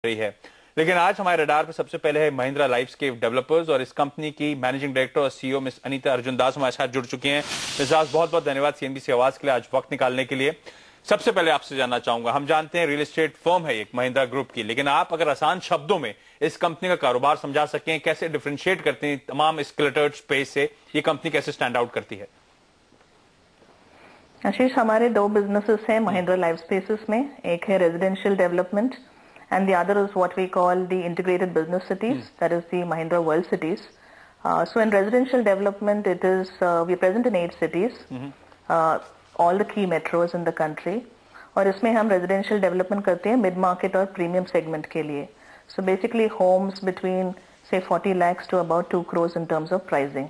रही है। लेकिन आज हमारे रडार पे सबसे पहले है महिंद्रा लाइफस्केप डेवलपर्स और इस कंपनी की मैनेजिंग डायरेक्टर और सीईओ मिस अनीता अर्जुन दास हमारे साथ जुड़ चुकी हैं। मिस दास, बहुत बहुत धन्यवाद सीएनबीसी आवाज के लिए आज वक्त निकालने के लिए। सबसे पहले आपसे जानना चाहूंगा, हम जानते हैं रियल एस्टेट फर्म है एक महिंद्रा ग्रुप की, लेकिन आप अगर आसान शब्दों में इस कंपनी का कारोबार समझा सकें, कैसे डिफरेंशिएट करते हैं तमाम इस क्लटर्ड स्पेस से, ये कंपनी कैसे स्टैंड आउट करती है? आशीष, हमारे दो बिजनेसेस हैं महिंद्रा लाइफ स्पेसेस में। एक है residential development and the other is what we call the integrated business cities, that is the Mahindra World Cities. So in residential development, it is we are present in 8 cities, all the key metros in the country. और इसमें हम residential development करते हैं mid market और premium segment के लिए. So basically homes between say 40 lakhs to about 2 crores in terms of pricing.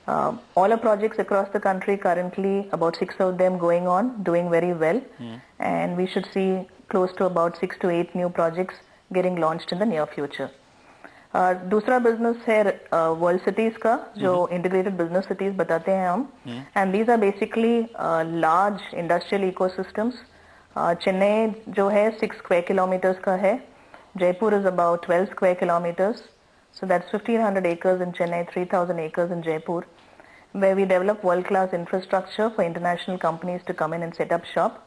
All our projects across the country currently, about 6 of them going on, doing very well, and we should see close to about 6 to 8 new projects getting launched in the near future. दूसरा business है world cities का, जो integrated business cities बताते हैं हम, and these are basically large industrial ecosystems. Chennai जो है 6 square kilometres का है, Jaipur is about 12 square kilometres, so that's 1500 acres in Chennai, 3000 acres in Jaipur, where we develop world-class infrastructure for international companies to come in and set up shop.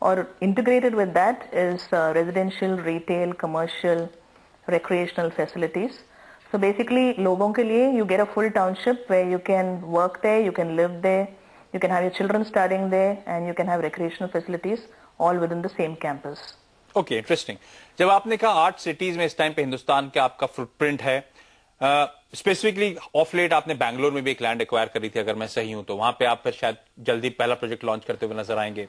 Or integrated with that is residential, retail, commercial, recreational facilities. So basically, लोगों के लिए you get a full township where you can work there, you can live there, you can have your children studying there, and you can have recreational facilities all within the same campus. Okay, interesting. जब आपने कहा 8 cities में इस time पे हिंदुस्तान का आपका footprint है, specifically of late आपने बैंगलोर में भी एक लैंड एक्वायर करी थी, अगर मैं सही हूं तो वहां पे आप फिर शायद जल्दी पहला प्रोजेक्ट लॉन्च करते हुए नजर आएंगे।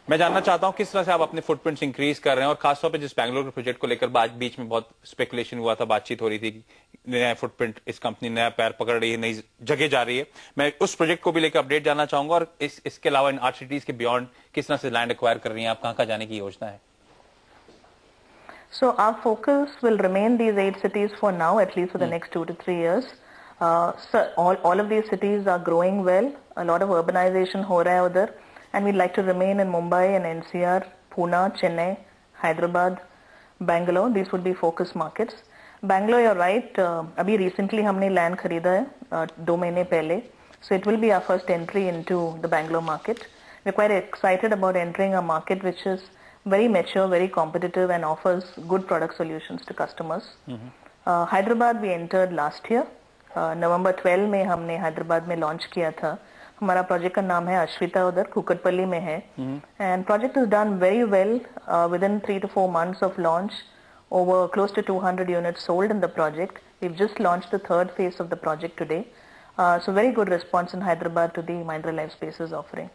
मैं जानना चाहता हूं किस तरह से आप अपने फुटप्रिंट्स इंक्रीज कर रहे हैं, और खासतौर पे जिस बैंगलोर के प्रोजेक्ट को लेकर आज बीच में बहुत स्पेकुलेशन हुआ था, बातचीत हो रही थी कि नया फुटप्रिंट इस कंपनी नया पैर पकड़ रही है, नई जगह जा रही है। मैं उस प्रोजेक्ट को भी लेकर अपडेट जानना चाहूंगा, और इसके अलावा इन 8 सिटीज के बियॉन्ड किस तरह से लैंड एक्वायर कर रही है, आप कहां जाने की योजना है? So our focus will remain these 8 cities for now, at least for the next 2 to 3 years. So all of these cities are growing well. A lot of urbanization हो रहा है उधर, and we'd like to remain in Mumbai and NCR, Pune, Chennai, Hyderabad, Bangalore. These would be focus markets. Bangalore, you're right. अभी recently हमने land खरीदा है 2 महीने पहले. So it will be our first entry into the Bangalore market. We're quite excited about entering a market which is very mature, very competitive, and offers good product solutions to customers. Hyderabad we entered last year. November 12 में हमने हैदराबाद में launch किया था। हमारा project का नाम है अश्विता, उधर कुकटपल्ली में है, and project is done very well within 3 to 4 months of launch. Over close to 200 units sold in the project. We've just launched the 3rd phase of the project today. So very good response in Hyderabad to the Mahindra Life Spaces offering.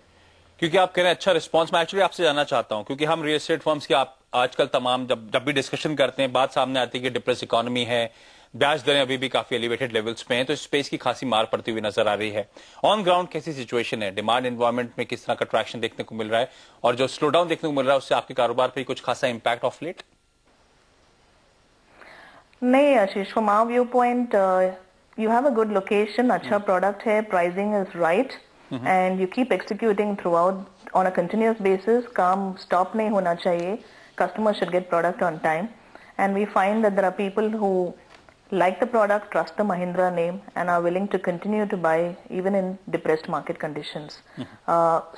क्योंकि आप कह रहे हैं अच्छा response, मैं actually आपसे जानना चाहता हूं, क्योंकि हम रियल एस्टेट फर्म्स की आप आजकल तमाम जब भी डिस्कशन करते हैं, बात सामने आती है कि डिप्रेस इकोनॉमी है, ब्याज दरें अभी भी काफी एलिवेटेड लेवल्स पे हैं, तो इस स्पेस की खासी मार पड़ती हुई नजर आ रही है। ऑन ग्राउंड कैसी सिचुएशन है, डिमांड एनवायरमेंट में किस तरह का ट्रैक्शन देखने को मिल रहा है, और जो स्लो डाउन देखने को मिल रहा है उससे आपके कारोबार पर कुछ खासा इंपैक्ट ऑफ लेट? नहीं Ashish, from our view point you have a good location, अच्छा प्रोडक्ट है, pricing is right, and you keep executing throughout on a continuous basis. काम stop नहीं होना चाहिए. Customers should get product on time, and we find that there are people who like the product, trust the Mahindra name, and are willing to continue to buy even in depressed market conditions.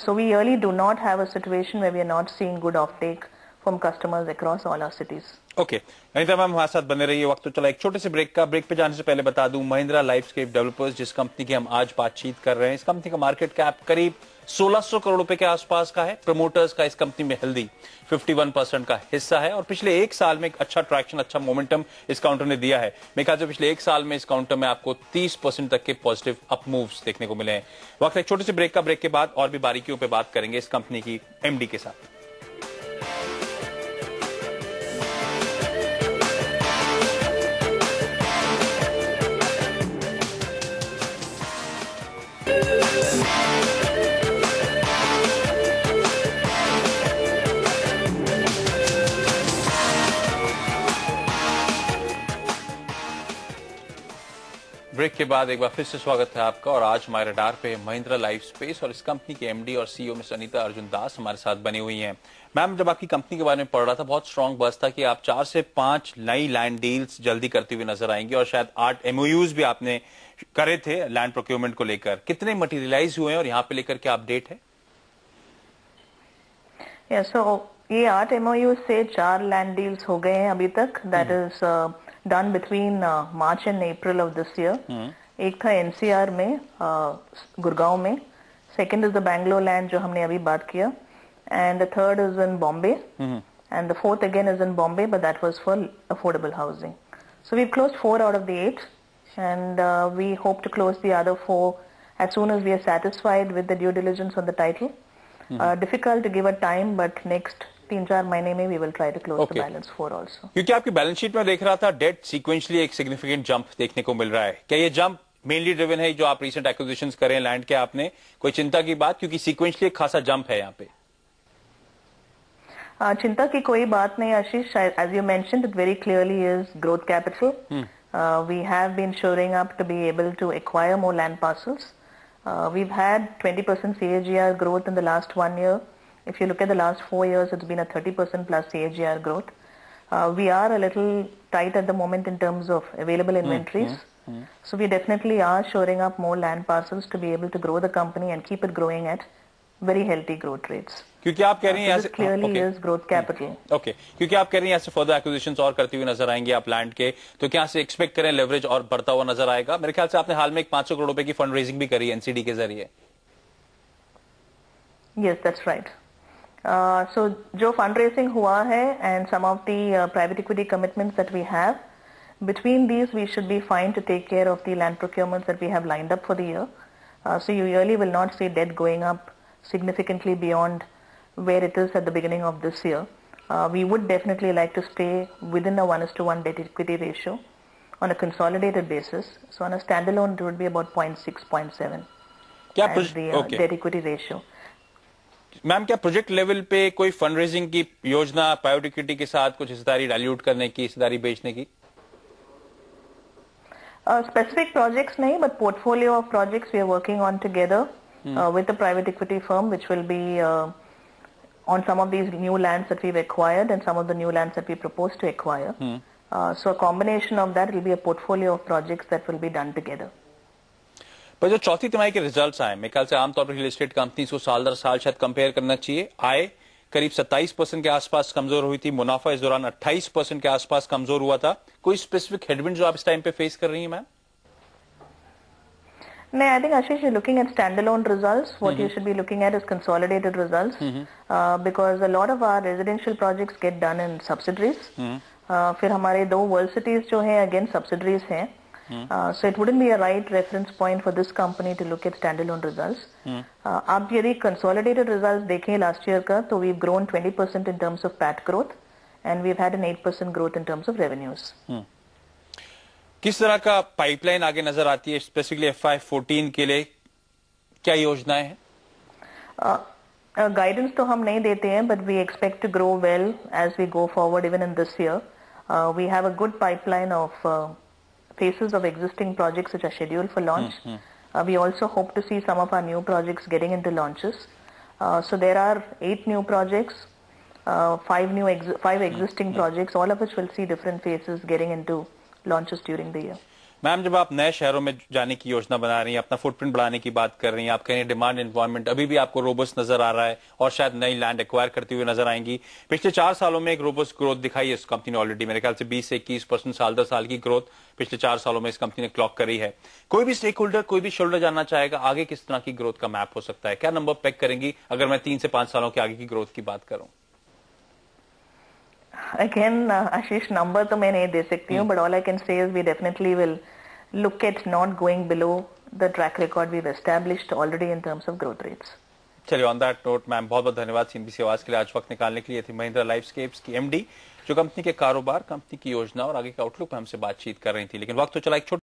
So we really do not have a situation where we are not seeing good offtake from customers across all our cities. Okay, Anita ma'am हमारे साथ बने रहिए। वक्त तो चला एक छोटे से ब्रेक का। ब्रेक पे जाने से पहले बता दूं, महिंद्रा लाइफस्केप डेवलपर्स जिस कंपनी की हम आज बातचीत कर रहे हैं, इस कंपनी का मार्केट कैप करीब 1600 करोड़ रुपए के आसपास का है। प्रमोटर्स का इस कंपनी में हेल्दी 51% का हिस्सा है, और पिछले 1 साल में एक अच्छा ट्रैक्शन, अच्छा मोमेंटम इस काउंटर ने दिया है। मेरे ख्याल से पिछले 1 साल में इस काउंटर में आपको 30% तक के पॉजिटिव अप मूव्स देखने को मिले हैं। वक्त एक छोटे से ब्रेक का। ब्रेक के बाद और भी बारीकियों पर बात करेंगे इस कंपनी की एमडी के साथ। ब्रेक के बाद एक बार फिर से स्वागत है आपका। और आज हमारे रडार पे महिंद्रा लाइफ स्पेस और इस कंपनी के एमडी और सीईओ मिस अनीता अर्जुन दास हमारे साथ बनी हुई हैं। मैम, जब आपकी कंपनी के बारे में पढ़ रहा था, बहुत स्ट्रांग बस था कि आप 4 से 5 नई लैंड डील्स जल्दी करती हुई नजर आएंगी और शायद 8 एमओयूज भी आपने करे थे लैंड प्रोक्योरमेंट को लेकर। कितने मटेरियलाइज हुए हैं और यहाँ पे लेकर क्या अपडेट है? ये 8 एमओयू से 4 लैंड डील्स हो गए हैं अभी तक। That is done between March and April of this year. एक था एनसीआर में, गुड़गांव में। Second is the Bangalore land जो हमने अभी बात किया, and the third is in Bombay, and the fourth again is in Bombay, but that was for affordable housing. So we closed 4 out of the 8, and we hope to close the other 4 as soon as we are satisfied with the due diligence on the title. Difficult to give a time, but next 3-4 महीने में we will try to close the balance 4 also. क्योंकि आपकी balance sheet में देख रहा था date sequentially एक significant jump देखने को मिल रहा है। क्या ये जंप मेनली ड्रिवन है जो आप रिसेंट एक्विजिशंस करें लैंड के? आपने कोई चिंता की बात, क्योंकि सीक्वेंशली एक खासा जंप है यहाँ पे? चिंता की कोई बात नहीं आशीष। As you mentioned, it very clearly is growth capital. We have been shoring up to be able to acquire more land parcels. We've had 20% CAGR growth in the last 1 year. If you look at the last 4 years, it's been a 30% plus CAGR growth. We are a little tight at the moment in terms of available inventories. So we definitely are shoring up more land parcels to be able to grow the company and keep it growing at very healthy growth rates. क्योंकि आप कह रही हैं this clearly is growth capital. Okay, क्योंकि आप कह रही हैं ऐसे फर्दर एक्विजिशंस और करती हुई नजर आएंगे आप लैंड के, तो क्या से एक्सपेक्ट करें लेवरेज और बढ़ता हुआ नजर आएगा? मेरे ख्याल से आपने हाल में एक 500 करोड़ रुपए की फंड रेजिंग भी करी एनसीडी के जरिए। Yes, that's right. So जो फंड रेजिंग हुआ है and some of the private equity commitments that we have, between these we should be fine to take care of the land procurements that we have lined up for the year. So you really will not see debt going up significantly beyond where it is at the beginning of this year. We would definitely like to stay within a 1:1 debt equity ratio on a consolidated basis. So on a standalone it would be about 0.6, 0.7 as the debt equity ratio. Ma'am, क्या project level पे कोई fund raising की योजना private equity के साथ कुछ हिस्सेदारी dilute करने की, हिस्सेदारी बेचने की? Specific projects नहीं, but portfolio of projects we are working on together with a private equity firm, which will be on some of these new lands that we've acquired and some of the new lands that we propose to acquire. So a combination of that will be a portfolio of projects that will be done together. पर जो चौथी तिमाही के results आए, मेरे ख्याल से आमतौर पर रियल एस्टेट कंपनीज को साल दर साल शायद कंपेयर करना चाहिए। आय करीब 27% के आसपास कमजोर हुई थी, मुनाफा इस दौरान 28% के आसपास कमजोर हुआ था। कोई स्पेसिफिक हेडविंड जो आप इस टाइम पे फेस कर रही हैं ma'am? No, I think Ashish, you're looking at standalone results. What you should be looking at is consolidated results, because a lot of our residential projects get done in subsidiaries. फिर हमारे 2 world cities जो हैं again subsidiaries हैं. So it wouldn't be a right reference point for this company to look at standalone results. आप यदि consolidated results देखें last year का, तो we've grown 20% in terms of PAT growth and we've had an 8% growth in terms of revenues. किस तरह का pipeline आगे नजर आती है स्पेसिफिकली FY14 के लिए? क्या योजनाएं हैं? गाइडेंस तो हम नहीं देते हैं, but we expect to grow well as we go forward even in this year. We have a good pipeline of phases of existing projects which are scheduled for launch. We also hope to see some of our new projects getting into launches. So there are 8 new projects, 5 existing projects, all of which will see different phases getting into launches during the year. Ma'am, जब आप नए शहरों में जाने की योजना बना रही हैं, अपना फुटप्रिंट बढ़ाने की बात कर रही हैं, आप कह रही हैं डिमांड एनवायरनमेंट अभी भी आपको रोबस्ट नजर आ रहा है और शायद नई लैंड एक्वायर करती हुई नजर आएंगी। पिछले 4 सालों में एक रोबस्ट ग्रोथ दिखाई है इस कंपनी ने ऑलरेडी। मेरे ख्याल से 20 से 21% साल दर साल की ग्रोथ पिछले 4 सालों में इस कंपनी ने क्लॉक करी है। कोई भी स्टेक होल्डर, कोई भी शोल्डर जानना चाहेगा आगे किस तरह की ग्रोथ का मैप हो सकता है? क्या नंबर पैक करेंगी अगर मैं 3 से 5 सालों के आगे की ग्रोथ की बात करूं? Again, Ashish, number तो मैं नहीं दे सकती हूँ, but all I can say is we definitely will look at not going below the track record we've established already in terms of growth rates. चलिए, ऑन दैट नोट मैम, बहुत बहुत धन्यवाद CNBC आवाज के लिए आज वक्त निकालने के लिए। थी महिंद्रा लाइफस्केप्स की एमडी जो कंपनी के कारोबार, कंपनी की योजना और आगे के आउटलुक पर हमसे बातचीत कर रही थी। लेकिन वक्त तो चला एक छोटा